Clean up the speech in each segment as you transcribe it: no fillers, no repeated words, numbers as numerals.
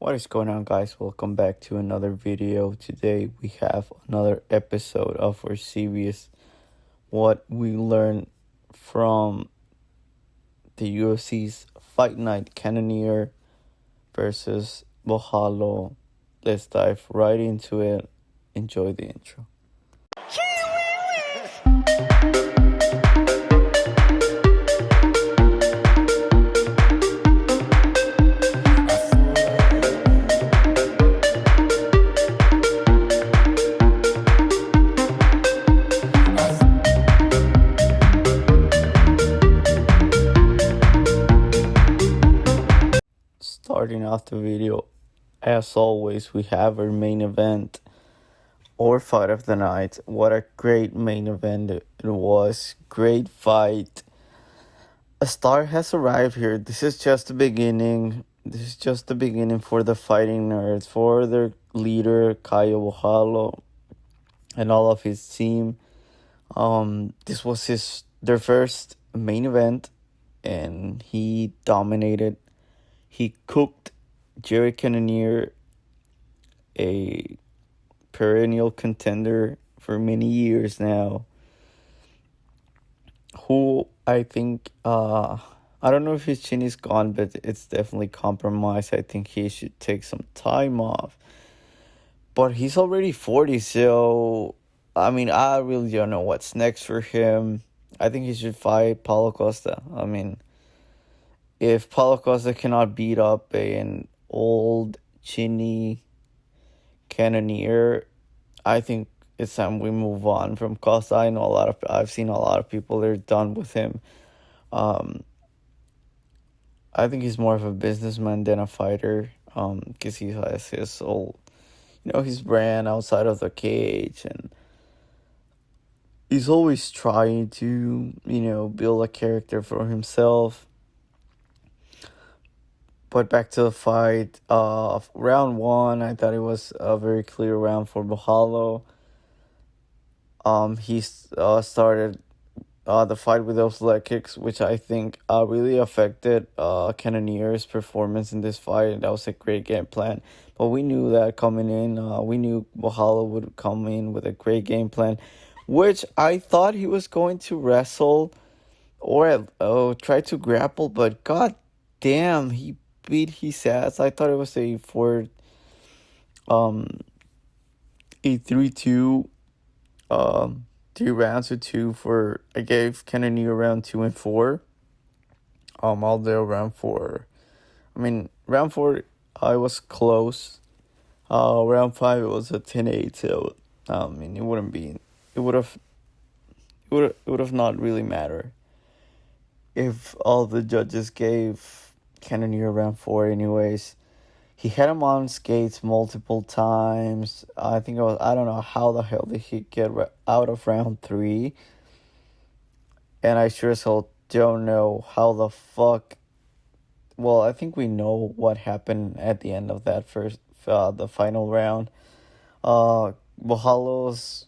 What is going on, guys? Welcome back to another video. Today we have another episode of our series, What We Learned from the UFC's Fight Night Cannonier versus Borralho. Let's dive right into it. Enjoy the intro. Starting off the video, as always, we have our main event or fight of the night. What a great main event it was. Great fight. A star has arrived here. This is just the beginning. This is just the beginning for the fighting nerds, for their leader, Killa Gorilla, and all of his team. This was their first main event, and he dominated. He cooked Cannonier, a perennial contender for many years now, who I think, I don't know if his chin is gone, but it's definitely compromised. I think he should take some time off. But he's already 40, so, I really don't know what's next for him. I think he should fight Paulo Costa. If Paulo Costa cannot beat up an old, chinny Cannonier, I think it's time we move on from Costa. I've seen a lot of people that are done with him. I think he's more of a businessman than a fighter, because he has his whole, his brand outside of the cage, and he's always trying to, build a character for himself. But back to the fight, round one, I thought it was a very clear round for Borralho. He started the fight with those leg kicks, which I think really affected Cannonier's performance in this fight. That was a great game plan. But we knew that coming in. We knew Borralho would come in with a great game plan, which I thought he was going to wrestle or try to grapple, but god damn, he beat his ass. I thought it was a 3-2, 3 rounds or 2 for. I gave Cannonier round 2 and 4. Although round 4, round 4 I was close. Round 5 it was a 10-8. So it would have not really mattered if all the judges gave Cannonier round 4 anyways. He had him on skates multiple times. I don't know how the hell did he get out of round 3. And I sure as hell don't know how the fuck. Well, I think we know what happened at the end of that the final round. Borralho's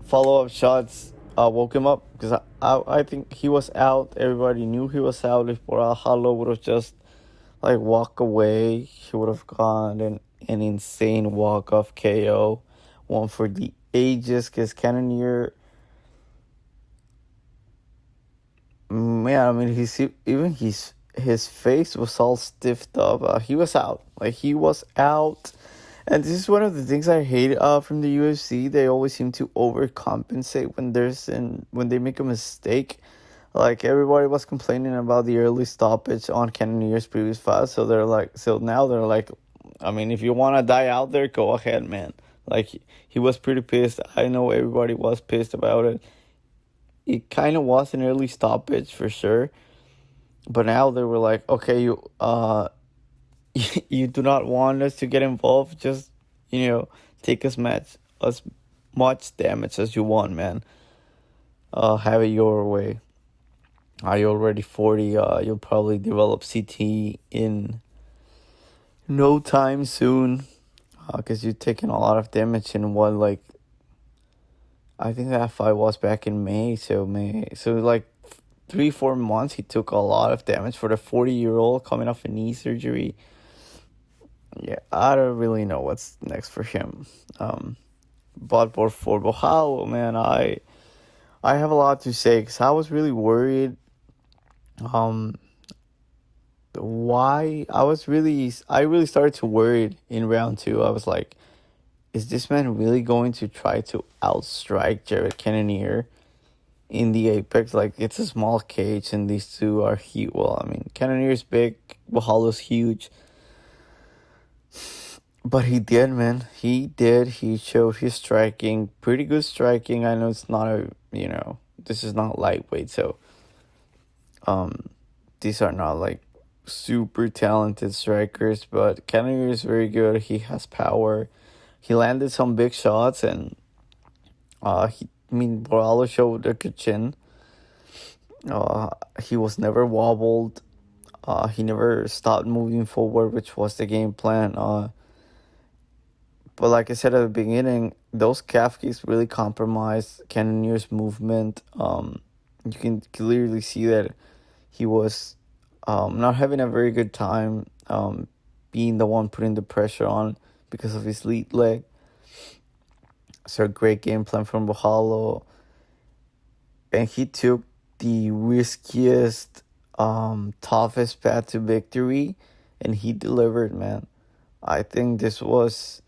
follow-up shots woke him up, because I think he was out. Everybody knew he was out. If Borralho would have just walk away, he would have gone an insane walk-off KO, one for the ages, because Cannonier, man, his face was all stiffed up. He was out. He was out. And this is one of the things I hate from the UFC. They always seem to overcompensate when they make a mistake. Everybody was complaining about the early stoppage on Cannonier's previous fight. So now they're like, if you want to die out there, go ahead, man. He was pretty pissed. I know everybody was pissed about it. It kind of was an early stoppage for sure. But now they were like, okay, you do not want us to get involved, just, take as much damage as you want, man. Have it your way. You're already 40. You'll probably develop CT in no time soon, because you're taking a lot of damage in I think that fight was back in May. So 3-4 months, he took a lot of damage for the 40-year-old coming off a knee surgery. Yeah, I don't really know what's next for him. But for Borralho, man, I have a lot to say because I was really worried. Um, why I really started to worry in round two. I was like, is this man really going to try to outstrike Jared Cannonier in the apex? Like, it's a small cage and these two are huge. Well, I mean, Cannonier's big, Borralho's huge. But he did, man. He did. He showed his striking. Pretty good striking. I know it's not this is not lightweight, so these are not like super talented strikers, but Cannonier is very good. He has power. He landed some big shots, and Borralho showed a good chin. He was never wobbled. He never stopped moving forward, which was the game plan. But like I said at the beginning, those calf kicks really compromised Cannonier's movement. You can clearly see that he was not having a very good time being the one putting the pressure on because of his lead leg. So a great game plan from Borralho. And he took the riskiest, toughest path to victory, and he delivered, man. I think this was...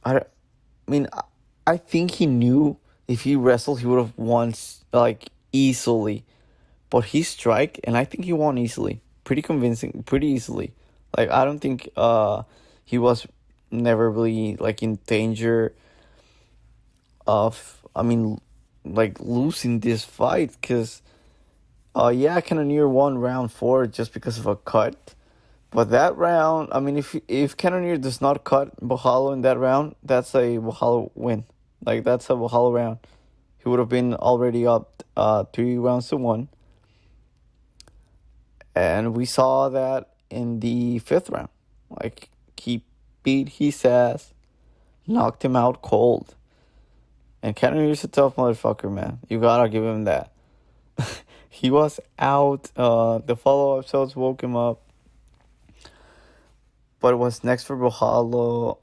I think he knew if he wrestled, he would have won, like, easily. But he strike, and I think he won easily. Pretty convincing, pretty easily. Like, I don't think he was never really, like, in danger of, like, losing this fight. Because, Cannonier won round 4 just because of a cut. But that round, if Cannonier does not cut Borralho in that round, that's a Borralho win. Like, that's a Borralho round. He would have been already up 3-1. And we saw that in the 5th round. Like, he beat his ass, knocked him out cold. And Cannonier's a tough motherfucker, man. You gotta give him that. He was out. The follow-up shots woke him up. But what's next for Borralho?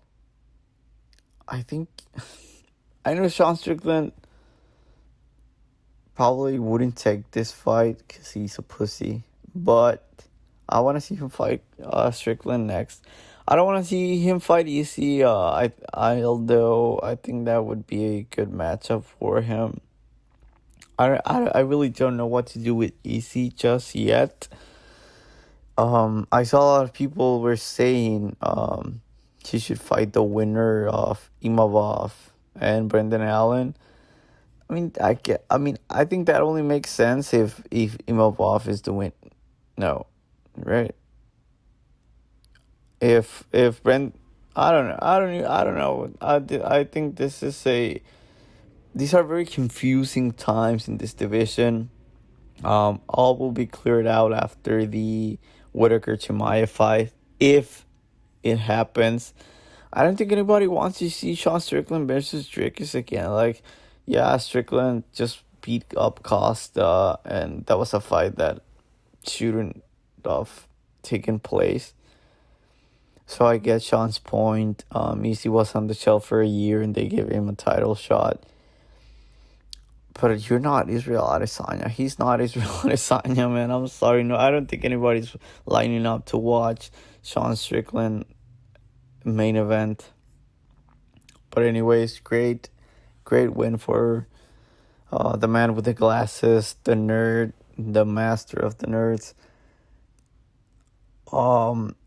I know Sean Strickland probably wouldn't take this fight because he's a pussy. But I want to see him fight Strickland next. I don't want to see him fight EC. Although I think that would be a good matchup for him. I really don't know what to do with EC just yet. I saw a lot of people were saying he should fight the winner of Imavov and Brendan Allen. I think that only makes sense if Imavov is the win. No, right? If Brent, I don't know. I think these are very confusing times in this division. All will be cleared out after the Whitaker Chimaev fight, if it happens. I don't think anybody wants to see Sean Strickland versus Dricus again. Like, yeah, Strickland just beat up Costa, and that was a fight that shouldn't have taken place. So I get Sean's point. Easy was on the shelf for a year, and they gave him a title shot. But you're not Israel Adesanya. He's not Israel Adesanya, man. I'm sorry. No, I don't think anybody's lining up to watch Sean Strickland main event. But anyways, great win for the man with the glasses, the nerd, the master of the nerds.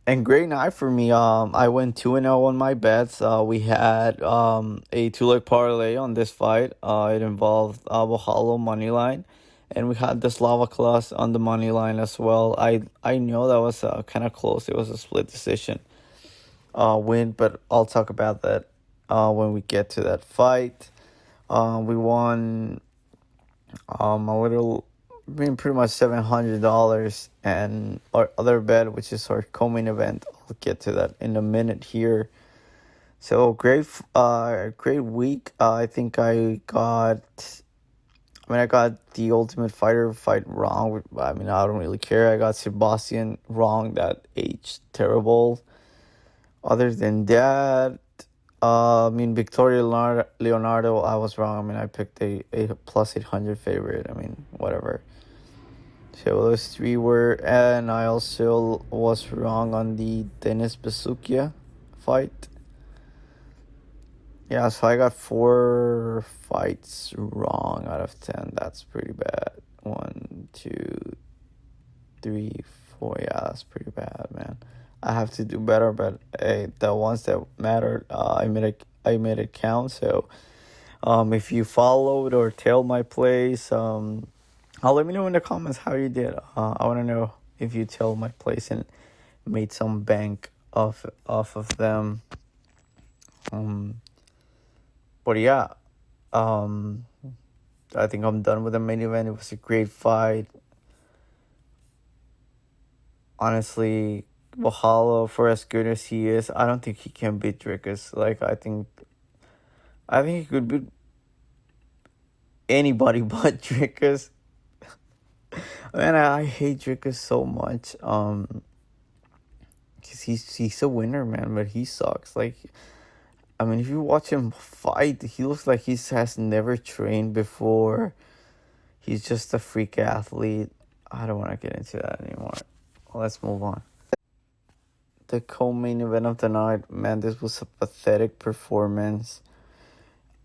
And great night for me. I went 2-0 on my bets. We had a 2-leg parlay on this fight. It involved Borralho money line, and we had the Slava class on the money line as well. I know that was kind of close. It was a split decision win, but I'll talk about that when we get to that fight. We won pretty much $700, and our other bet, which is our co-main event. I'll get to that in a minute here. So great week. I think I got I mean, I got the Ultimate Fighter fight wrong. I mean, I don't really care. I got Sebastian wrong. That aged terrible. Other than that, I mean, Victoria Leonardo, I was wrong. I mean, I picked a plus 800 favorite. I mean, whatever. So those three were, and I also was wrong on the Dennis Basukia fight. Yeah, so I got 4 fights wrong out of 10. That's pretty bad. 1, 2, 3, 4. Yeah, that's pretty bad, man. I have to do better, but hey, the ones that mattered, I made it count. So, if you followed or tailed my plays, let me know in the comments how you did. I want to know if you tailed my plays and made some bank off of them. But yeah, I think I'm done with the main event. It was a great fight. Honestly, Borralho, for as good as he is, I don't think he can beat Dricus. Like, I think he could beat anybody but Dricus. Man, I hate Dricus so much. Cause he's a winner, man, but he sucks. Like, I mean, if you watch him fight, he looks like he has never trained before. He's just a freak athlete. I don't want to get into that anymore. Let's move on. The co-main event of the night, man, this was a pathetic performance.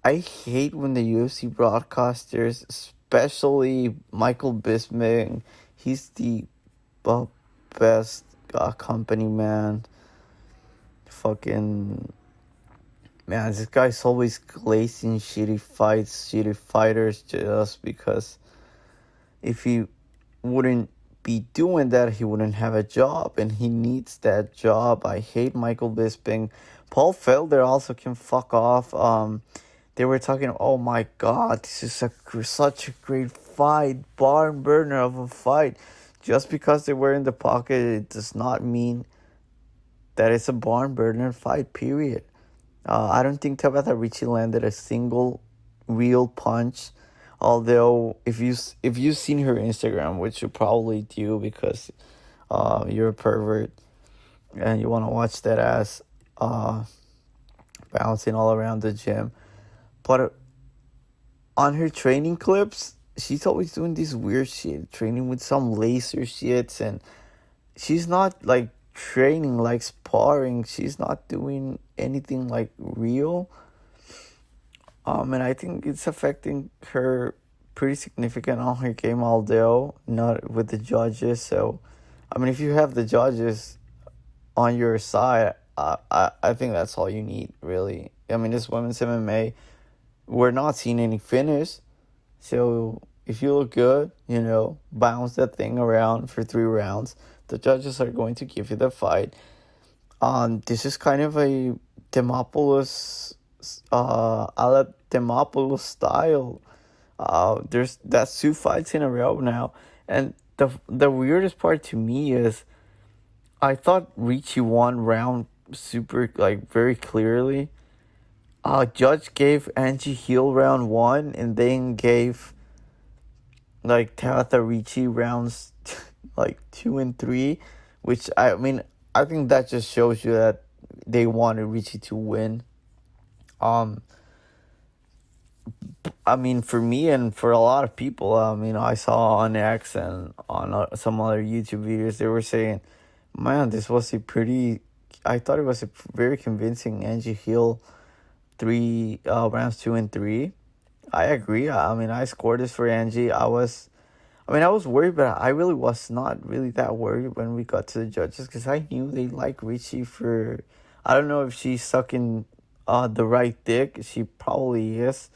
I hate when the UFC broadcasters, especially Michael Bisping, he's the best company man. Fucking man, this guy's always glazing shitty fights, shitty fighters, just because if he wouldn't be doing that, he wouldn't have a job, and he needs that job. I hate Michael Bisping. Paul Felder also can fuck off. They were talking, oh my god, this is such a great fight, barn burner of a fight. Just because they were in the pocket, it does not mean that it's a barn burner fight, period. I don't think Tabitha Ricci landed a single real punch. Although, if you've seen her Instagram, which you probably do because you're a pervert and you want to watch that ass bouncing all around the gym. But on her training clips, she's always doing this weird shit, training with some laser shits, and she's not like training like sparring. She's not doing anything like real. And I think it's affecting her pretty significant on her game, although not with the judges. So, I mean, if you have the judges on your side, I think that's all you need, really. I mean, this women's MMA, we're not seeing any finish. So, if you look good, bounce that thing around for 3 rounds, the judges are going to give you the fight. This is kind of a Demopoulos, a la Demopoulos style. That's 2 fights in a row now, and the weirdest part to me is, I thought Ricci won round super very clearly. Judge gave Angie Hill round 1, and then gave Tabitha Ricci rounds 2 and 3, which I think that just shows you that they wanted Ricci to win. I mean, for me and for a lot of people, I saw on X and on some other YouTube videos, they were saying, man, this was I thought it was a very convincing Angie Hill 3 rounds 2 and 3. I agree. I scored this for Angie. I was worried, but I really was not really that worried when we got to the judges, because I knew they like Ricci for, I don't know if she's sucking the right dick. She probably is.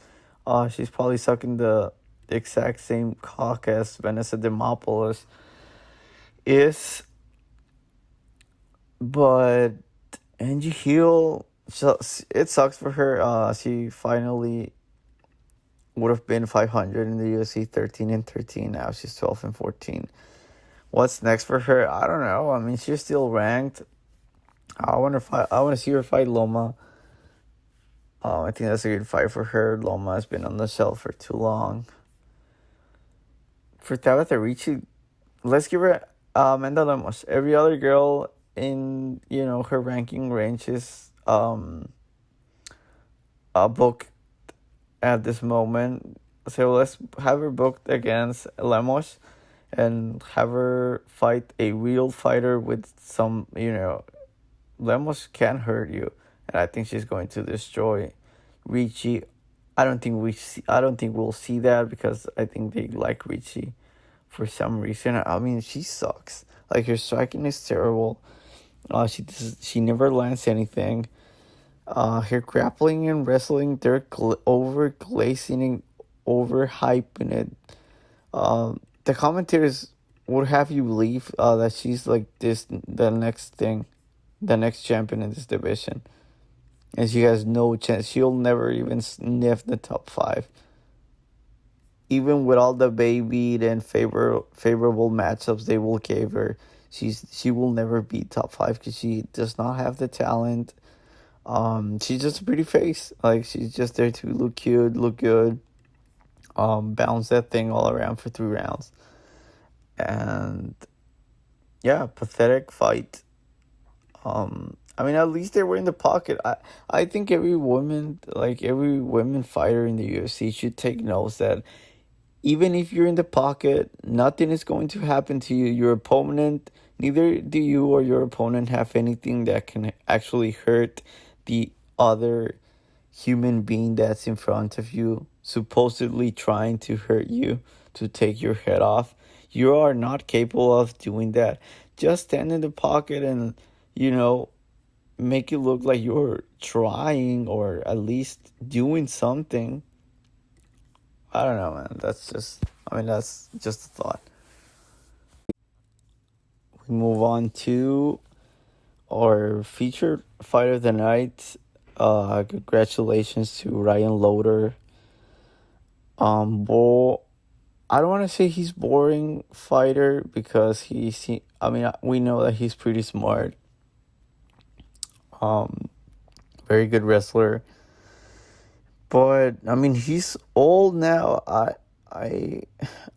She's probably sucking the exact same cock as Vanessa Demopoulos is. But Angie Hill, it sucks for her. She finally would have been 500 in the UFC, 13 and 13. Now she's 12 and 14. What's next for her? I don't know. She's still ranked. I want to see her fight Loma. I think that's a good fight for her. Loma has been on the shelf for too long. For Tabitha Ricci, let's give her Amanda Lemos. Every other girl in her ranking range is booked at this moment. So let's have her booked against Lemos and have her fight a real fighter with some, Lemos can hurt you, and I think she's going to destroy Ricci. I don't think we'll see that because I think they like Ricci for some reason. I mean, she sucks. Like, her striking is terrible. She never lands anything. Her grappling and wrestling, they're over glazing and overhyping it. The commentators would have you believe that she's like the next thing, the next champion in this division, and she has no chance. She'll never even sniff the top 5, even with all the baby and favorable matchups they will give her. She will never be top 5 because she does not have the talent. She's just a pretty face. Like, she's just there to look cute, look good. Bounce that thing all around for 3 rounds. And yeah, pathetic fight. I mean, at least they were in the pocket. I think every woman fighter in the UFC should take notes that even if you're in the pocket, nothing is going to happen to you. Your opponent, neither do you or your opponent have anything that can actually hurt the other human being that's in front of you, supposedly trying to hurt you, to take your head off. You are not capable of doing that. Just stand in the pocket and, make it look like you're trying or at least doing something. I don't know, man. That's just a thought. We move on to our featured fight of the night. Congratulations to Ryan Loder. I don't want to say he's boring fighter because we know that he's pretty smart. Very good wrestler. But I mean, he's old now. I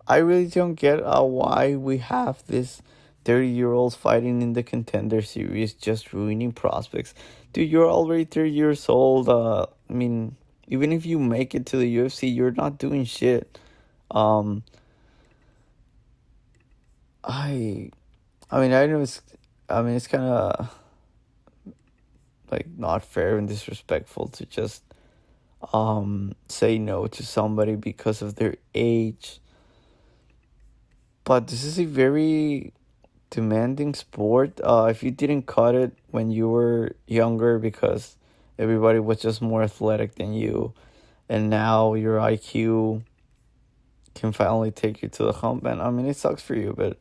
really don't get why we have this 30-year-olds fighting in the Contender series, just ruining prospects. Dude, you're already 30 years old. I mean, even if you make it to the UFC, you're not doing shit. I know it's kind of like not fair and disrespectful to just say no to somebody because of their age. But this is a very demanding sport. If you didn't cut it when you were younger because everybody was just more athletic than you, and now your IQ can finally take you to the hump, and I mean, it sucks for you, but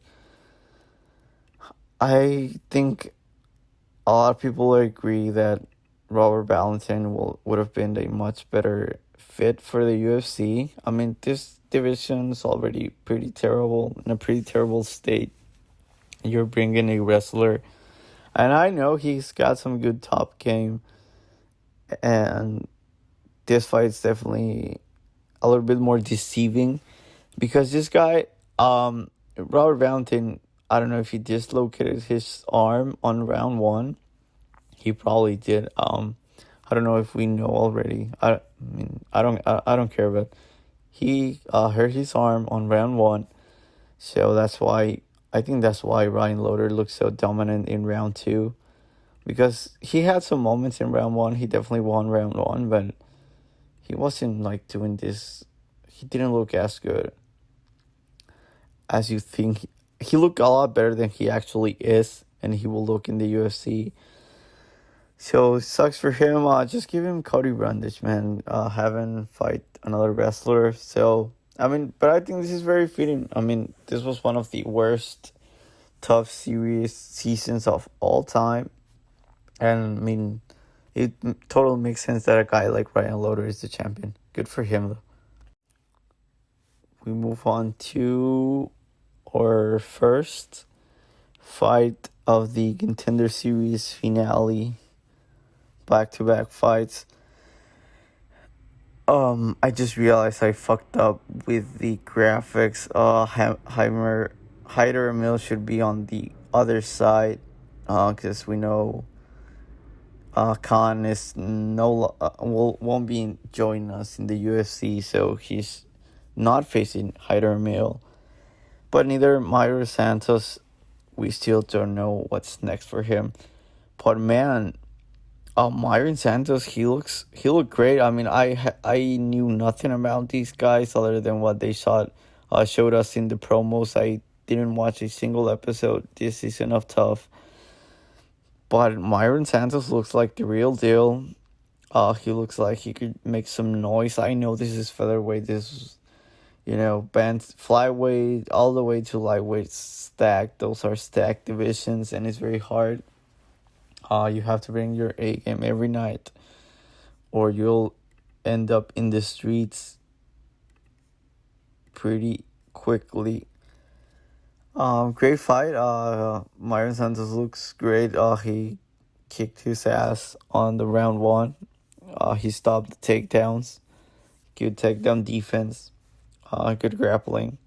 I think a lot of people agree that Robert Valentine would have been a much better fit for the UFC. I mean, this division is already pretty terrible, in a pretty terrible state. You're bringing a wrestler, and I know he's got some good top game, and this fight's definitely a little bit more deceiving because this guy, Robert Valentine, I don't know if he dislocated his arm on round 1. He probably did. I don't know if we know already. I don't care, but he hurt his arm on round 1, so I think that's why Ryan Loder looked so dominant in round 2, because he had some moments in round 1. He definitely won round 1, but he wasn't like doing this. He didn't look as good as you think. He looked a lot better than he actually is, and he will look in the UFC. So it sucks for him. Just give him Cody Brundage, man. Have him fight another wrestler. So, I mean, but I think this is very fitting. I mean, this was one of the worst tough seasons of all time. And, I mean, it totally makes sense that a guy like Ryan Loder is the champion. Good for him, though. We move on to our first fight of the Contender Series finale. Back-to-back fights. I just realized I fucked up with the graphics. Hyder Mill should be on the other side. Because we know Khan is won't be joining us in the UFC, so he's not facing Hyder Mill. But neither Myra Santos. We still don't know what's next for him. But man, Myron Santos, he looked great. I mean, I knew nothing about these guys other than what they showed us in the promos. I didn't watch a single episode this season of Tough. But Myron Santos looks like the real deal. He looks like he could make some noise. I know this is featherweight. This is, band flyweight all the way to lightweight stacked. Those are stacked divisions, and it's very hard. You have to bring your A game every night, or you'll end up in the streets pretty quickly. Great fight. Myron Santos looks great. He kicked his ass on the round one. He stopped the takedowns. Good takedown defense. Good grappling.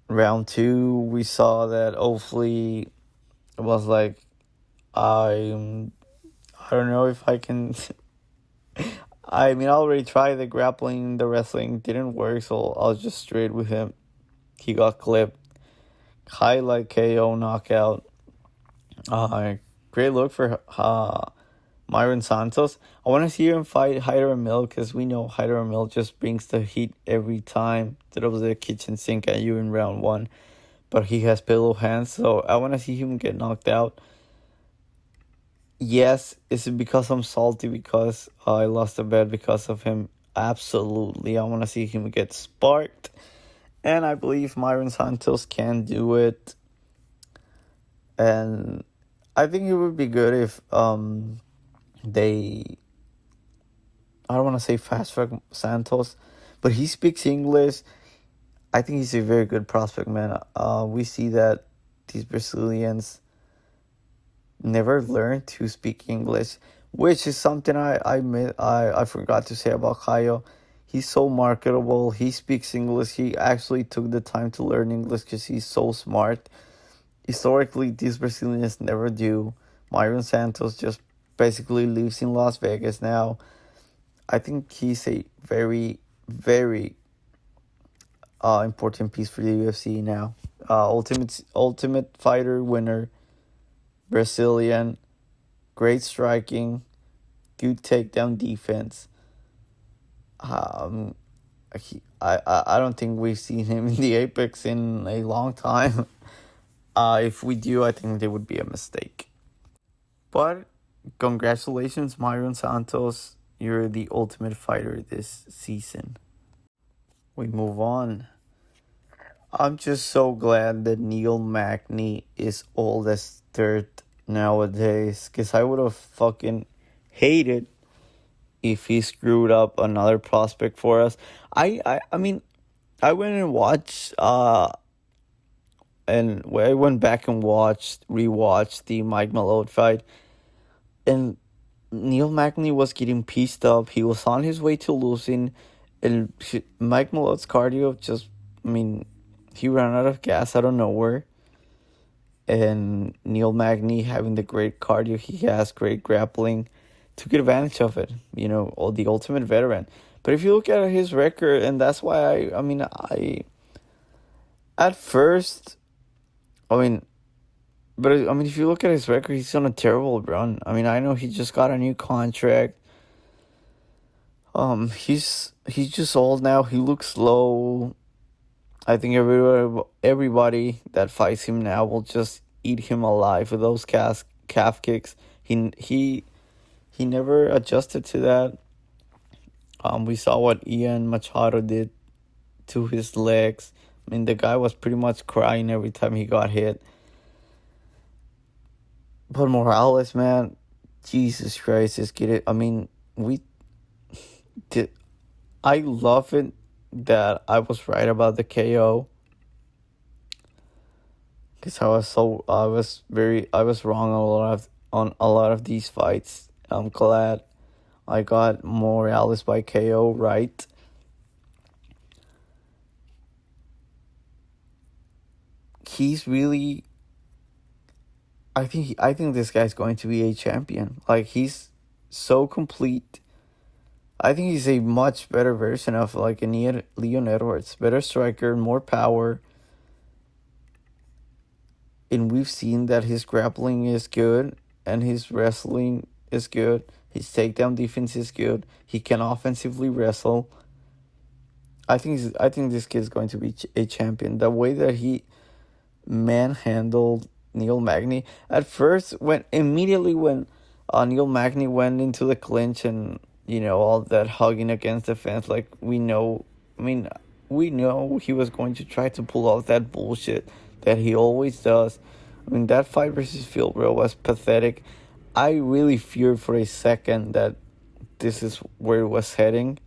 Round two, we saw that hopefully it was like, I don't know if I can. I mean, I already tried the grappling, the wrestling didn't work, so I was just straight with him. He got clipped. Highlight KO knockout. Great look for Myron Santos. I want to see him fight Hyder Mill, because we know Hyder Mill just brings the heat every time. Throws the kitchen sink at you in round one. But he has pillow hands, so I want to see him get knocked out. Yes, is it because I'm salty because I lost a bet because of him? Absolutely. I want to see him get sparked. And I believe Myron Santos can do it. And I think it would be good if they... I don't want to say fast track Santos, but he speaks English. I think he's a very good prospect, man. We see that these Brazilians never learned to speak English, which is something I forgot to say about Caio. He's so marketable. He speaks English. He actually took the time to learn English because he's so smart. Historically, these Brazilians never do. Myron Santos just basically lives in Las Vegas now. I think he's a very, very important piece for the UFC now. Ultimate Fighter winner. Brazilian, great striking, good takedown defense. I don't think we've seen him in the Apex in a long time. If we do, I think there would be a mistake. But congratulations, Myron Santos. You're the ultimate fighter this season. We move on. I'm just so glad that Neil Magny is old as dirt nowadays, because I would have fucking hated if he screwed up another prospect for us. I mean, I went and watched and I went back and rewatched the Mike Malone fight, and Neil Magny was getting pieced up. He was on his way to losing, and Mike Malone's cardio just, he ran out of gas out of nowhere. And Neil Magny, having the great cardio he has, great grappling, took advantage of it. The ultimate veteran. But if you look at his record, and that's why at first, if you look at his record, he's on a terrible run. I know he just got a new contract. He's just old now. He looks slow. I think everybody that fights him now will just eat him alive with those calf kicks. He never adjusted to that. We saw what Ian Machado did to his legs. The guy was pretty much crying every time he got hit. But Morales, man, Jesus Christ, just get it. I love it that I was right about the KO, because I was wrong on a lot of these fights. I'm glad I got Morales by KO, right? He's really. I think this guy's going to be a champion. Like, he's so complete. I think he's a much better version of like a Leon Edwards. Better striker, more power. And we've seen that his grappling is good and his wrestling is good. His takedown defense is good. He can offensively wrestle. I think this kid's going to be a champion. The way that he manhandled Neil Magny at first, when Neil Magny went into the clinch and all that hugging against the fence, like we know he was going to try to pull off that bullshit that he always does. I mean, that fight versus Phil Bro was pathetic. I really feared for a second that this is where it was heading.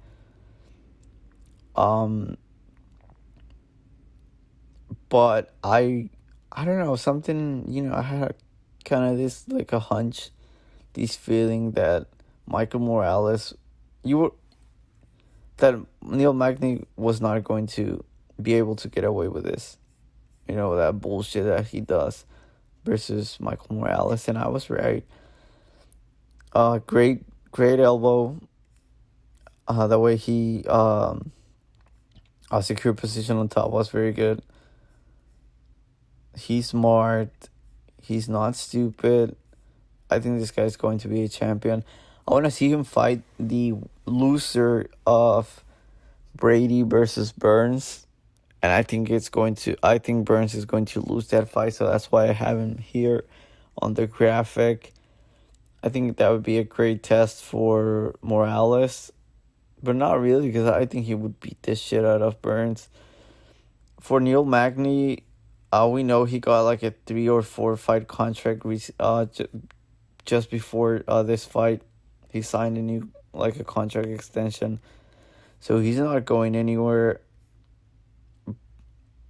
But I don't know, something, I had kind of this, like, a hunch, this feeling that Michael Morales, that Neil Magny was not going to be able to get away with this. That bullshit that he does versus Michael Morales, and I was right. Great elbow. The way he secured position on top was very good. He's smart. He's not stupid. I think this guy's going to be a champion. I want to see him fight the loser of Brady versus Burns. And I think Burns is going to lose that fight. So that's why I have him here on the graphic. I think that would be a great test for Morales. But not really, because I think he would beat the shit out of Burns. For Neil Magny, we know he got like a 3 or 4 fight contract just before this fight. He signed a new a contract extension, so he's not going anywhere.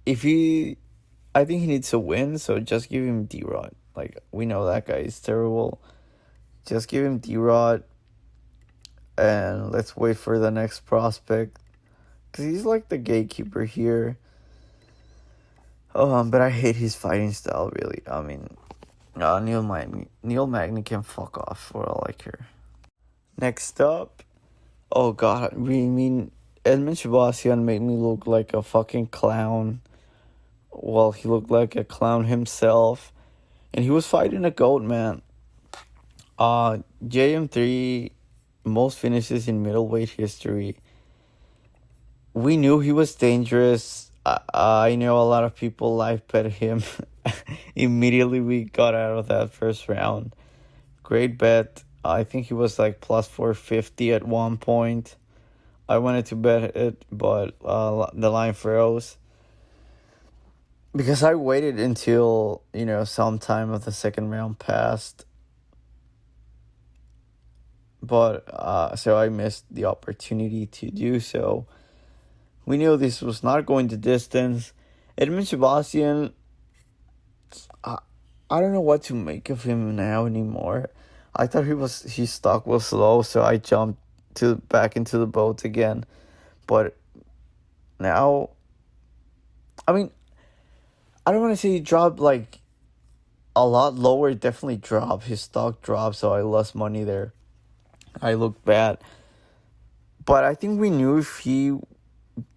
I think he needs to win, so just give him D-Rod. Like, we know that guy is terrible. Just give him D-Rod, and let's wait for the next prospect, because he's like the gatekeeper here. But I hate his fighting style, really. I mean, Neil Magny can fuck off for all I care. Next up, oh god, Edmund Shabazian made me look like a fucking clown. Well, he looked like a clown himself, and he was fighting a goat, man. JM3, most finishes in middleweight history. We knew he was dangerous. I know a lot of people live bet him. Immediately we got out of that first round. Great bet. I think he was like plus 450 at one point. I wanted to bet it, but the line froze. Because I waited until, some time of the second round passed. But, so I missed the opportunity to do so. We knew this was not going the distance. Edmund Shabazian, I don't know what to make of him now anymore. I thought his stock was low, so I jumped back into the boat again. But now, I mean, I don't want to say he dropped like a lot lower. It definitely dropped. His stock dropped, so I lost money there. I looked bad. But I think we knew if he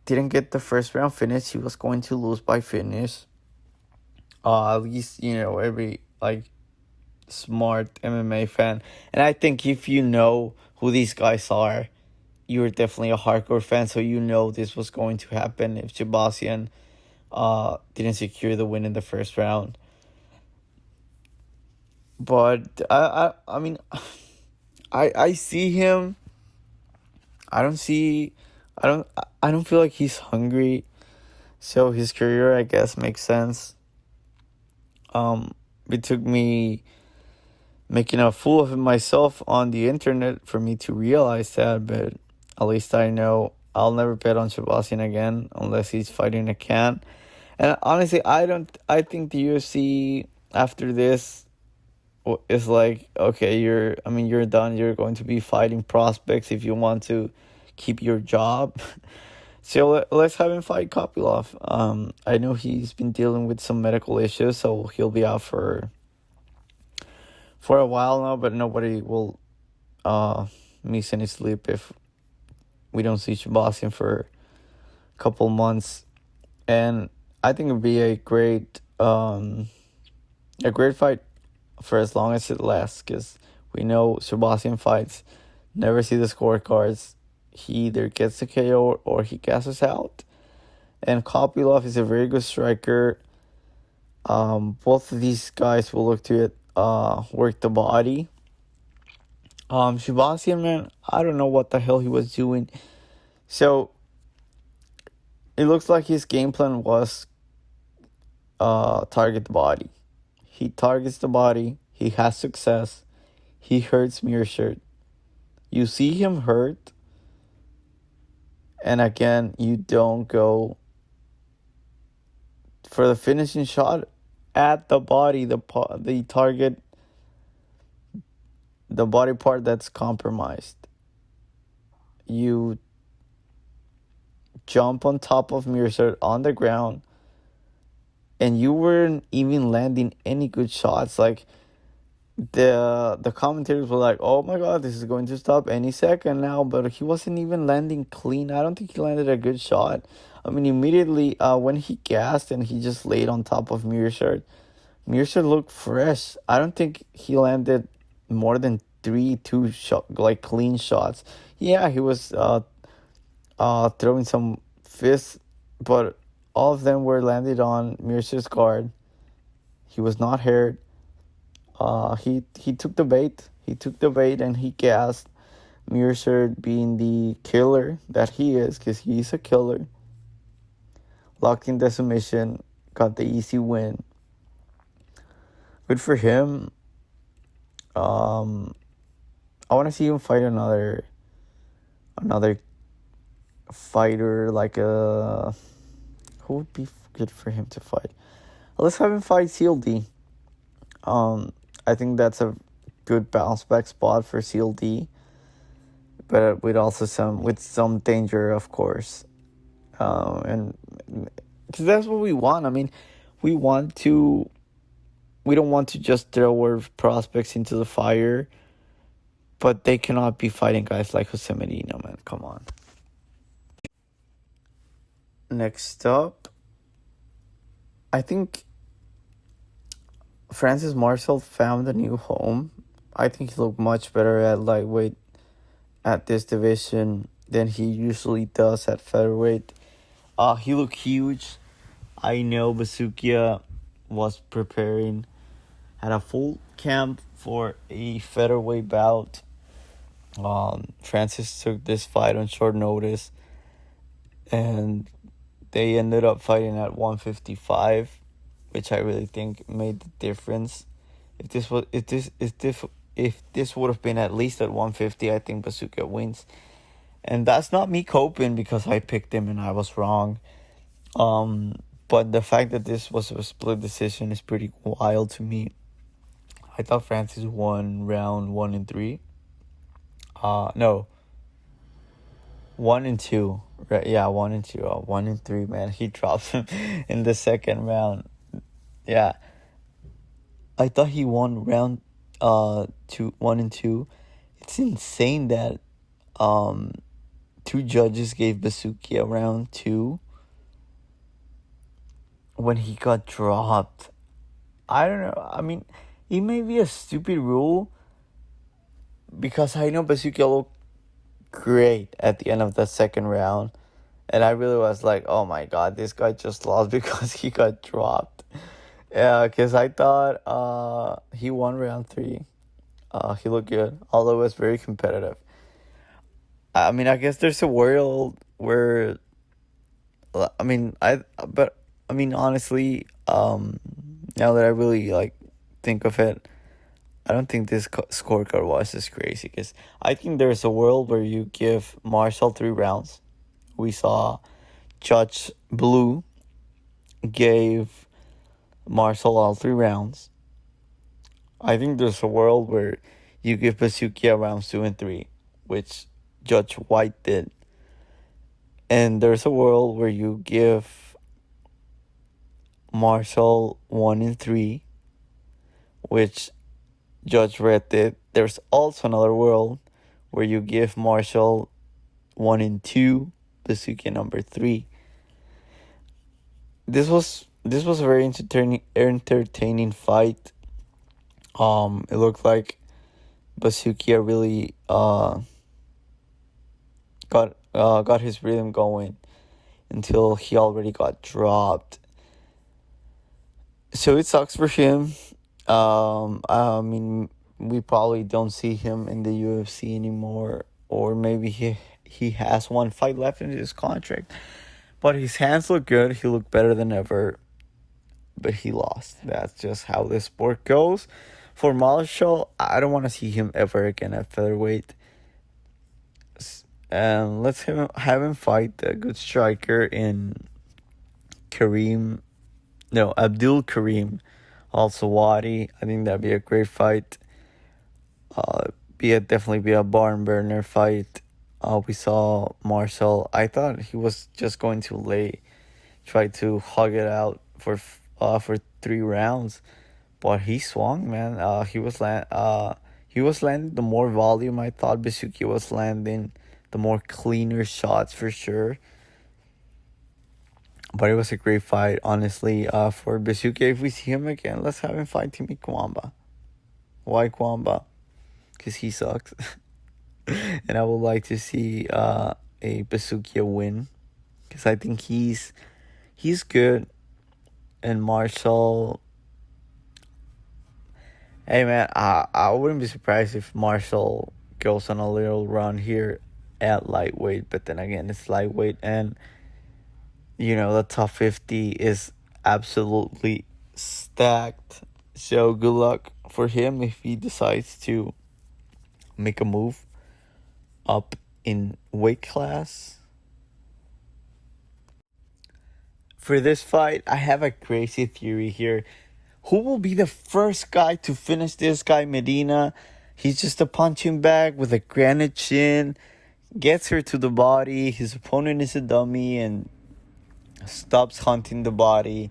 didn't get the first round finish, he was going to lose by finish. At least, every smart MMA fan. And I think if you know who these guys are, you're definitely a hardcore fan, so this was going to happen if Shabazian didn't secure the win in the first round. But I mean, I see him. I don't feel like he's hungry, so his career, I guess, makes sense. It took me making a fool of myself on the internet for me to realize that, but at least I know I'll never bet on Shabazian again unless he's fighting a can. And honestly, I think the UFC after this, it's like, okay, you're done. You're going to be fighting prospects if you want to keep your job. So let's have him fight Kopylov. I know he's been dealing with some medical issues, so he'll be out for a while now. But nobody will miss any sleep if we don't see Shabasian for a couple months. And I think it'd be a great fight for as long as it lasts, because we know Shabasian fights never see the scorecards. He either gets the KO or he gasses out. And Kopylov is a very good striker. Both of these guys will look to work the body. Shabasian, man, I don't know what the hell he was doing. So it looks like his game plan was target the body. He targets the body. He has success. He hurts Meerschaert. You see him hurt, and again, you don't go for the finishing shot at the body, the target, the body part that's compromised. You jump on top of Meerschaert on the ground, and you weren't even landing any good shots. Like, the commentators were like, oh my god, this is going to stop any second now, but he wasn't even landing clean. I don't think he landed a good shot. I mean, immediately when he gassed and he just laid on top of Meerschaert looked fresh. I don't think he landed more than 2 shot, like, clean shots. Yeah, he was throwing some fists, but all of them were landed on Meerschaert's guard. He was not hurt. He took the bait. He took the bait and he gassed. Meerschaert, being the killer that he is, because he's a killer, locked in the submission, got the easy win. Good for him. I want to see him fight another fighter, like who would be good for him to fight? Let's have him fight CLD. I think that's a good bounce back spot for CLD, but with also some danger, of course. And because that's what we want. I mean, we don't want to just throw our prospects into the fire, but they cannot be fighting guys like Jose Medina, man. Come on. Next up, I think Francis Marcel found a new home. I think he looked much better at lightweight at this division than he usually does at featherweight. He looked huge. I know Basukia was preparing, had a full camp for a featherweight bout. Francis took this fight on short notice, and they ended up fighting at 155, which I really think made the difference. If this would have been at least at 150, I think Basukia wins. And that's not me coping because I picked him and I was wrong. But the fact that this was a split decision is pretty wild to me. I thought Francis won round 1 and 3. No. 1 and 2. Right? Yeah, 1 and 2. 1 and 3, man. He dropped him in the second round. Yeah. I thought he won round 1 and 2. It's insane that 2 judges gave Basukia round 2 when he got dropped. I don't know. I mean, it may be a stupid rule because I know Basukia looked great at the end of the second round. And I really was like, oh my god, this guy just lost because he got dropped. Yeah, because I thought he won round 3. He looked good, although it was very competitive. I mean, I guess there's a world where, honestly, now that I really think of it, I don't think this scorecard was as crazy, because I think there's a world where you give Marshall 3 rounds. We saw Judge Blue gave Marshall all 3 rounds. I think there's a world where you give Bazookia rounds 2 and 3, which Judge White did. And there's a world where you give Marshall 1 and 3, which Judge Red did. There's also another world where you give Marshall 1 and 2, Bazookia number 3. This was a very entertaining fight. It looked like Bazookia really got his rhythm going until he already got dropped. So it sucks for him. I mean, we probably don't see him in the UFC anymore, or maybe he has one fight left in his contract. But his hands look good. He looked better than ever. But he lost. That's just how this sport goes. For Marshall, I don't want to see him ever again at featherweight. And let's have him fight a good striker in Abdul Karim Al-Sawadi. I think that'd be a great fight. Definitely be a barn burner fight. We saw Marshall. I thought he was just going to try to hug it out for 3 rounds, but he swung, man. He was landing the more volume. I thought Bazookia was landing the more cleaner shots for sure. But it was a great fight, honestly. For Bazookia, if we see him again, let's have him fight Timmy Kwamba. Why Kwamba? Because he sucks. And I would like to see a Bazookia win, because I think he's good. And Marshall, hey man, I wouldn't be surprised if Marshall goes on a little run here at lightweight. But then again, it's lightweight, and the top 50 is absolutely stacked. So good luck for him if he decides to make a move up in weight class. For this fight, I have a crazy theory here. Who will be the first guy to finish this guy, Medina? He's just a punching bag with a granite chin. Gets her to the body. His opponent is a dummy and stops hunting the body.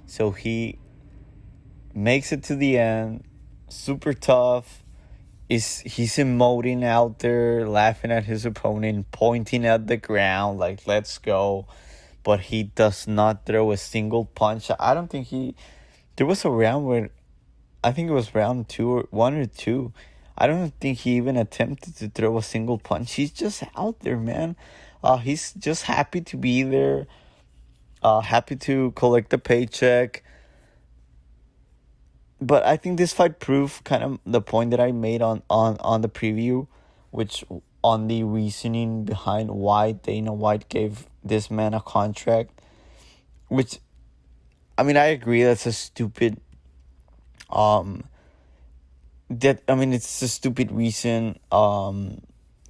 So he makes it to the end. Super tough. He's emoting out there, laughing at his opponent, pointing at the ground like, let's go. But he does not throw a single punch. I don't think there was a round where, I think it was round 1 or 2. I don't think he even attempted to throw a single punch. He's just out there, man. He's just happy to be there. Happy to collect the paycheck. But I think this fight proved kind of the point that I made on the preview, which on the reasoning behind why Dana White gave this man a contract. Which, I mean, I agree that's a stupid it's a stupid reason.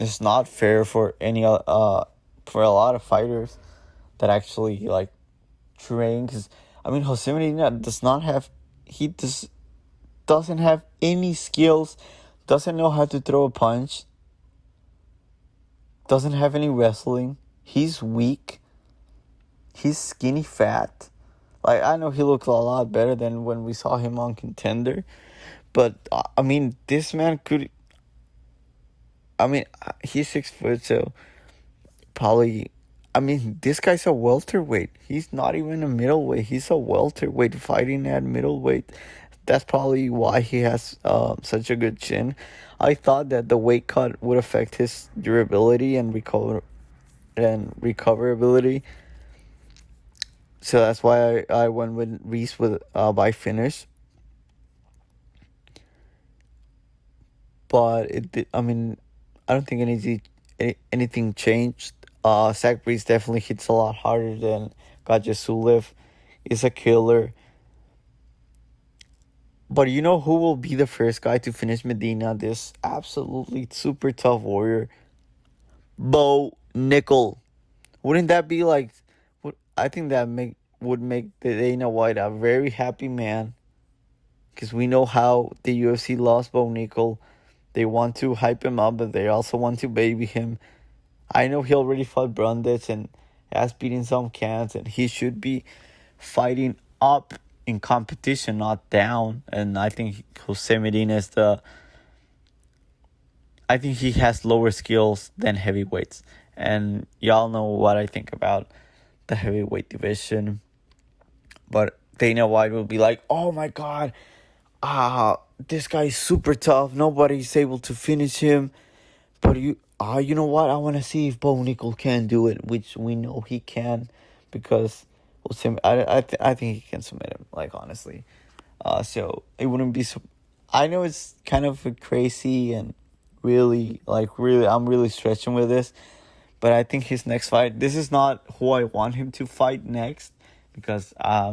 It's not fair for for a lot of fighters that actually like train, because Jose Medina doesn't have any skills, doesn't know how to throw a punch, doesn't have any wrestling. He's weak. He's skinny fat. Like, I know he looks a lot better than when we saw him on Contender. But, this man could... he's 6 foot, so probably... this guy's a welterweight. He's not even a middleweight. He's a welterweight fighting at middleweight. That's probably why he has such a good chin. I thought that the weight cut would affect his durability and recoverability. So that's why I went with Reese by finish. But I don't think anything changed. Zach Breeze definitely hits a lot harder than Gajasulev. He's a killer. But you know who will be the first guy to finish Medina? This absolutely super tough warrior, Bo Nickel. Wouldn't that be like... I think that would make the Dana White a very happy man. because we know how the UFC lost Bo Nickel. They want to hype him up, but they also want to baby him. I know he already fought Brundage and has beaten some cans, and he should be fighting up in competition, not down. And I think Jose Medina is I think he has lower skills than heavyweights. And y'all know what I think about the heavyweight division. But Dana White will be like, oh my God, this guy is super tough. Nobody's able to finish him. But you know what? I want to see if Bo Nickel can do it, which we know he can, because I think he can submit him. Like, honestly, so it wouldn't be. I know it's kind of crazy and really, I'm really stretching with this, but I think his next fight. This is not who I want him to fight next, because I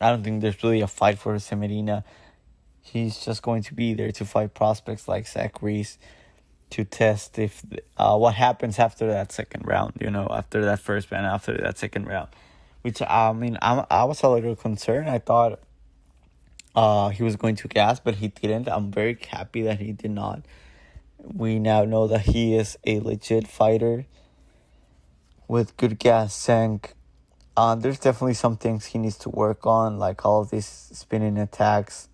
don't think there's really a fight for Jose Medina. He's just going to be there to fight prospects like Zach Reese, to test if what happens after that second round, after that first round, after that second round, which I was a little concerned. I thought he was going to gas, but he didn't. I'm very happy that he did not. We now know that he is a legit fighter with good gas tank. There's definitely some things he needs to work on, like all of these spinning attacks.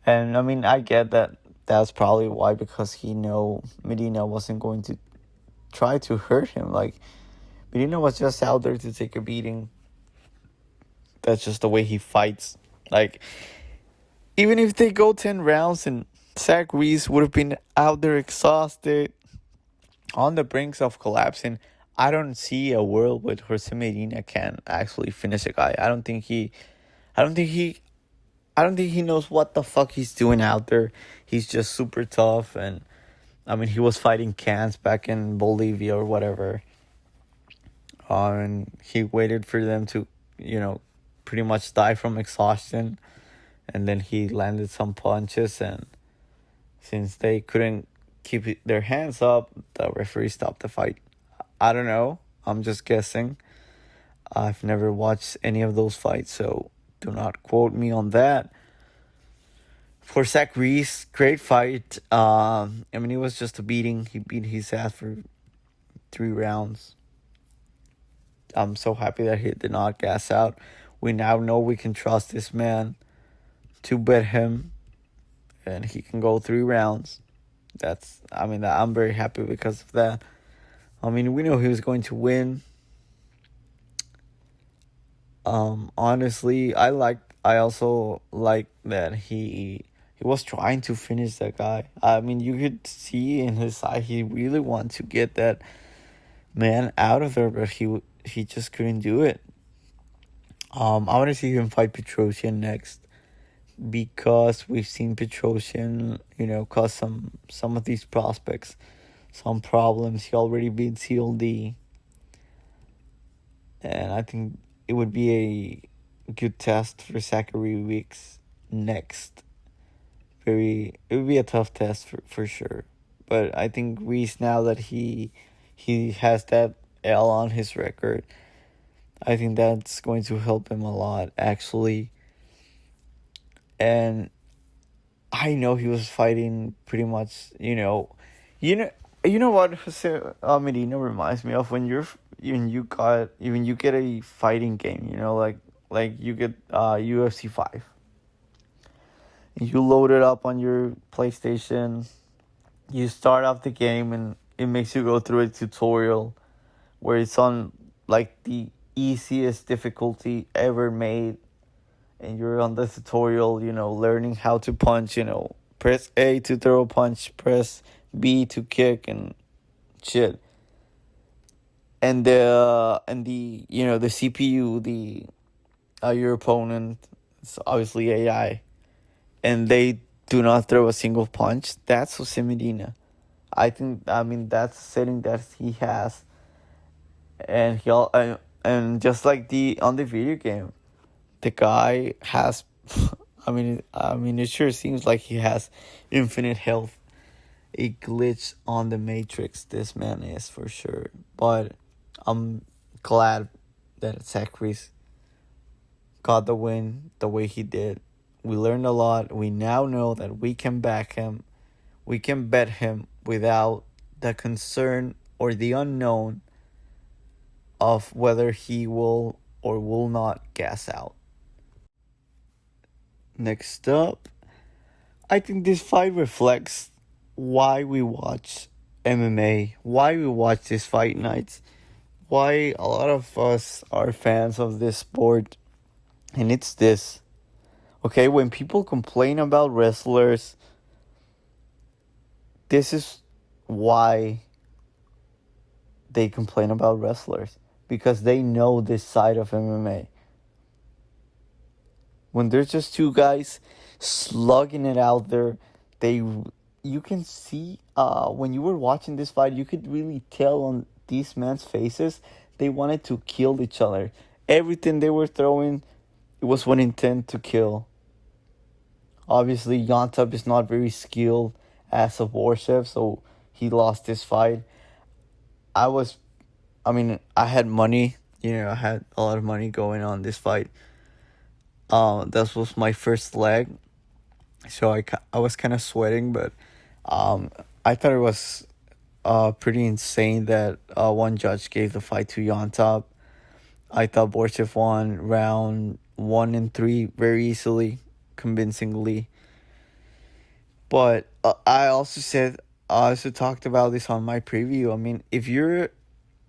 And I get that. That's probably why, because he know Medina wasn't going to try to hurt him. Like, Medina was just out there to take a beating. That's just the way he fights. Like, even if they go 10 rounds and Zach Reese would have been out there exhausted, on the brinks of collapsing, I don't see a world where Jose Medina can actually finish a guy. I don't think he knows what the fuck he's doing out there. He's just super tough. And, he was fighting cans back in Bolivia or whatever. And he waited for them to, pretty much die from exhaustion. And then he landed some punches. And since they couldn't keep their hands up, the referee stopped the fight. I don't know. I'm just guessing. I've never watched any of those fights, so do not quote me on that. For Zach Reese, great fight. It was just a beating. He beat his ass for 3 rounds. I'm so happy that he did not gas out. We now know we can trust this man to bet him, and he can go 3 rounds. I'm very happy because of that. We knew he was going to win. Honestly, I also like that he was trying to finish that guy. You could see in his eye he really wanted to get that man out of there, but he just couldn't do it. I want to see him fight Petrosyan next, because we've seen Petrosyan, cause some of these prospects some problems. He already beat CLD. And I think it would be a good test for Zachary Weeks next. It would be a tough test for sure. But I think Reese, now that he has that L on his record, I think that's going to help him a lot, actually. And I know he was fighting pretty much, you know what Jose Medina reminds me of, when you get a fighting game, like you get UFC 5. You load it up on your PlayStation. You start off the game and it makes you go through a tutorial where it's on like the easiest difficulty ever made. And you're on the tutorial, learning how to punch, press A to throw a punch, press B to kick and shit. And the CPU, your opponent, it's obviously AI, and they do not throw a single punch. That's Jose Medina. That's the setting that he has, and and just like on the video game, the guy has. It sure seems like he has infinite health. A glitch on the Matrix, this man is, for sure. But I'm glad that Zach Reese got the win the way he did, We learned a lot. We now know that we can back him. We can bet him without the concern or the unknown of whether he will or will not gas out. Next up, I think this fight reflects why we watch MMA, why we watch these fight nights, why a lot of us are fans of this sport. And it's this. Okay, when people complain about wrestlers, this is why they complain about wrestlers. Because they know this side of MMA. When there's just two guys slugging it out there, you can see when you were watching this fight, you could really tell on these men's faces they wanted to kill each other. Everything they were throwing, it was with intent to kill. Obviously, Yontop is not very skilled as a war chef, so he lost this fight. I had money. I had a lot of money going on this fight. That was my first leg, so I was kind of sweating, but I thought it was pretty insane that one judge gave the fight to Yontop. I thought Borchev won round 1 and 3 very easily, convincingly. But I also talked about this on my preview. I mean, if you're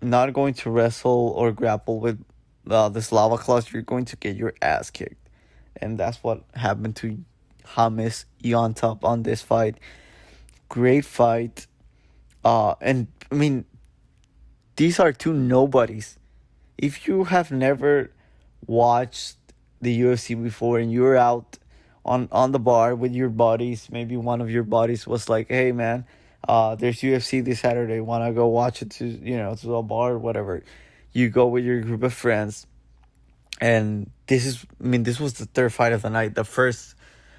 not going to wrestle or grapple with the Slava class, you're going to get your ass kicked. And that's what happened to James Yontop on this fight. Great fight. And, I mean, these are two nobodies. If you have never watched the UFC before and you're out on the bar with your buddies, maybe one of your buddies was like, hey, man, there's UFC this Saturday. Want to go watch it to a bar or whatever. You go with your group of friends. And this was the third fight of the night, the first,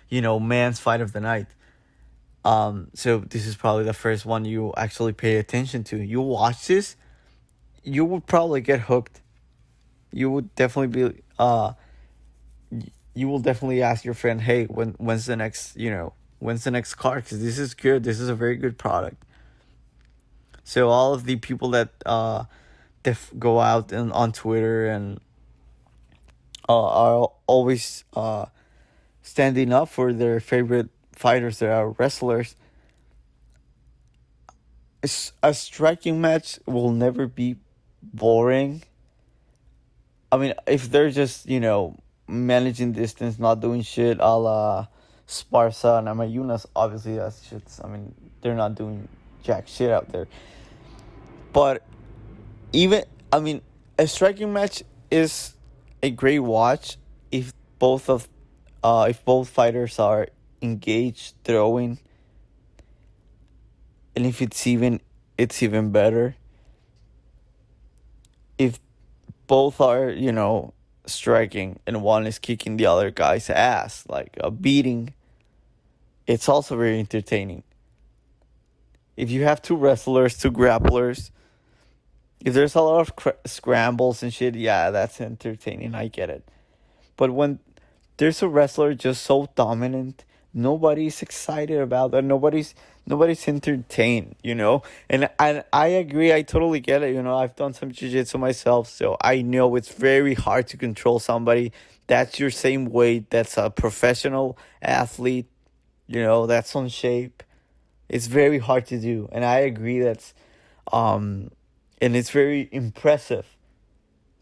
man's fight of the night. So this is probably the first one you actually pay attention to. You watch this, you would probably get hooked. You would definitely be, you will definitely ask your friend, hey, when's the next card? Because this is good. This is a very good product. So all of the people that go out on Twitter and are always standing up for their favorite fighters that are wrestlers. A striking match will never be boring. I mean, if they're just, managing distance, not doing shit a la Sparsa and Amayunas, obviously that's shit. I mean, they're not doing jack shit out there. But a striking match is a great watch if both fighters are engaged throwing, and if it's even better if both are striking and one is kicking the other guy's ass like a beating. It's also very entertaining. If you have two wrestlers, two grapplers, if there's a lot of scrambles and shit, yeah, that's entertaining. I get it. But when there's a wrestler just so dominant, nobody's excited about that. Nobody's entertained, And I agree. I totally get it. I've done some jiu-jitsu myself, so I know it's very hard to control somebody that's your same weight, that's a professional athlete, that's on shape. It's very hard to do, and I agree and it's very impressive,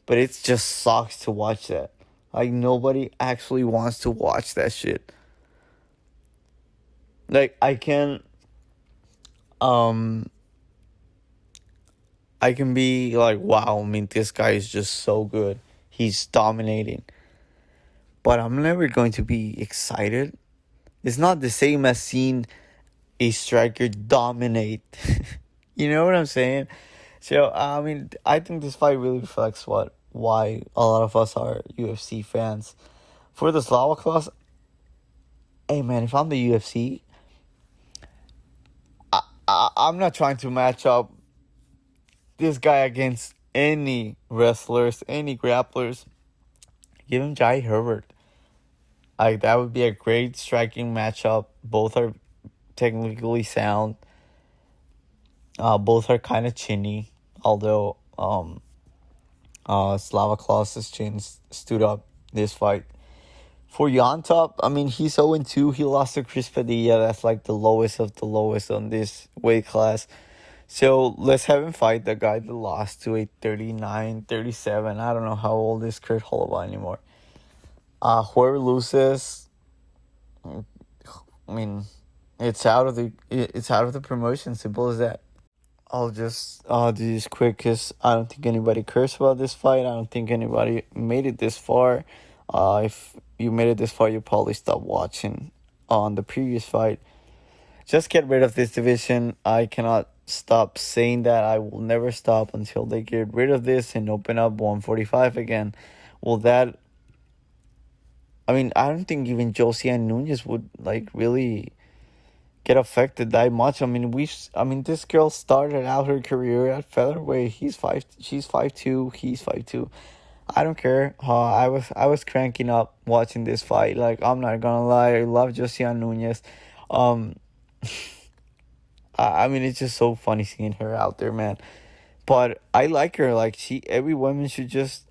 but it just sucks to watch that. Like, nobody actually wants to watch that shit. Like, I can be like, wow, this guy is just so good. He's dominating. But I'm never going to be excited. It's not the same as seeing a striker dominate. You know what I'm saying? So, I think this fight really reflects why a lot of us are UFC fans. For the Slava class, hey man, if I'm the UFC, I'm not trying to match up this guy against any wrestlers, any grapplers. Give him Jai Herbert. Like that would be a great striking matchup. Both are technically sound. Both are kind of chinny, although Slava Klaus's chin stood up this fight. For Yontop, I mean, he's 0-2. He lost to Chris Padilla. That's like the lowest of the lowest on this weight class. So let's have him fight the guy that lost to a 39, 37. I don't know how old is Kurt Holloway anymore. Whoever loses, I mean, it's out of the promotion. Simple as that. I'll just do this quick because I don't think anybody cares about this fight. I don't think anybody made it this far. If you made it this far, you probably stopped watching on the previous fight. Just get rid of this division. I cannot stop saying that. I will never stop until they get rid of this and open up 145 again. Will that... I mean, I don't think even Josiane Nunez would, like, really get affected that much. I mean, this girl started out her career at featherweight. She's 5'2", he's 5'2". I don't care. I was cranking up watching this fight. Like, I'm not gonna lie, I love Josiane Nunez. I mean, it's just so funny seeing her out there, man. But I like her. Like, every woman should just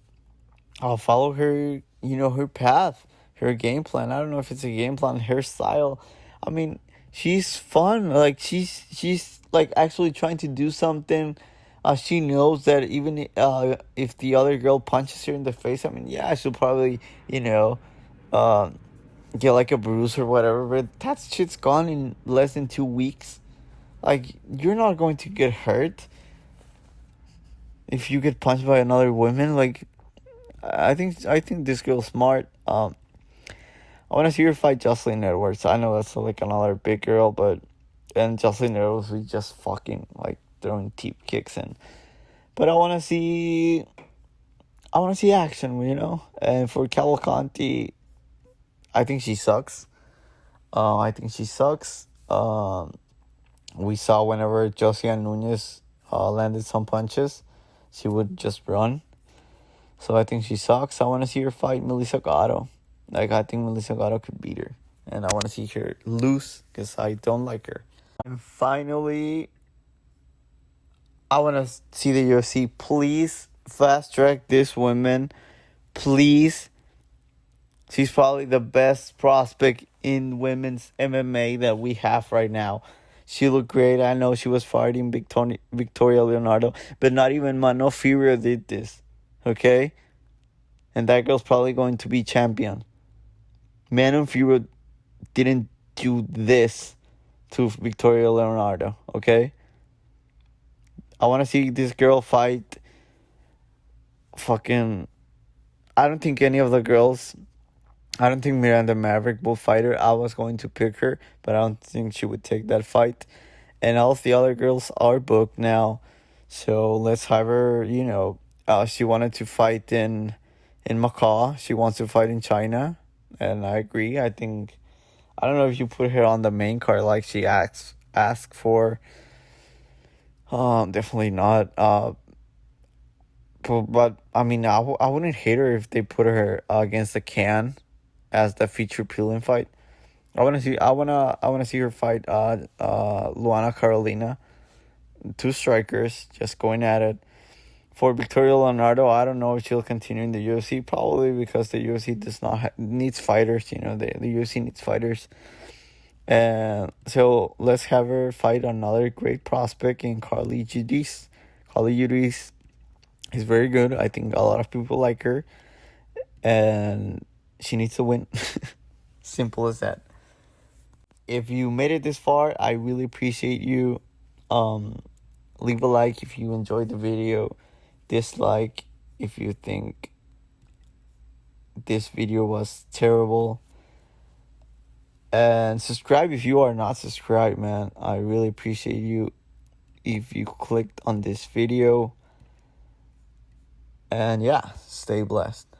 follow her, her path, her game plan. I don't know if it's a game plan, her style. I mean, she's fun. Like, she's like actually trying to do something. She knows that even if the other girl punches her in the face, I mean, yeah, she'll probably, get like a bruise or whatever. But that shit's gone in less than 2 weeks. Like, you're not going to get hurt if you get punched by another woman. Like, I think this girl's smart. I want to see her fight Jocelyn Edwards. I know that's like another big girl, and Jocelyn Edwards was just fucking like throwing deep kicks in. But I want to see action, And for Cavalcanti, I think she sucks. We saw whenever Josiane Nunez landed some punches, she would just run. So I think she sucks. I want to see her fight Melissa Gatto. Like, I think Melissa Gatto could beat her. And I want to see her lose because I don't like her. And finally, I want to see the UFC. Please fast track this woman. Please. She's probably the best prospect in women's MMA that we have right now. She looked great. I know she was fighting Victoria Leonardo, but not even Mano Furia did this. Okay? And that girl's probably going to be champion. Mano Furia didn't do this to Victoria Leonardo. Okay? I want to see this girl fight fucking... I don't think any of the girls... I don't think Miranda Maverick will fight her. I was going to pick her, but I don't think she would take that fight. And all of the other girls are booked now. So let's have her, she wanted to fight in Macau. She wants to fight in China. And I agree. I don't know if you put her on the main card like she asked for. Definitely not. But I mean, I wouldn't hate her if they put her against the Can as the feature prelim fight. I want to see her fight Luana Carolina. Two strikers just going at it. For Victoria Leonardo, I don't know if she'll continue in the UFC. Probably because the UFC does not needs fighters. The UFC needs fighters. And so let's have her fight another great prospect in Carly Judice. Carly Judice is very good. I think a lot of people like her. And she needs to win. Simple as that. If you made it this far, I really appreciate you. Leave a like if you enjoyed the video. Dislike if you think this video was terrible. And subscribe if you are not subscribed, man. I really appreciate you if you clicked on this video. And yeah, stay blessed.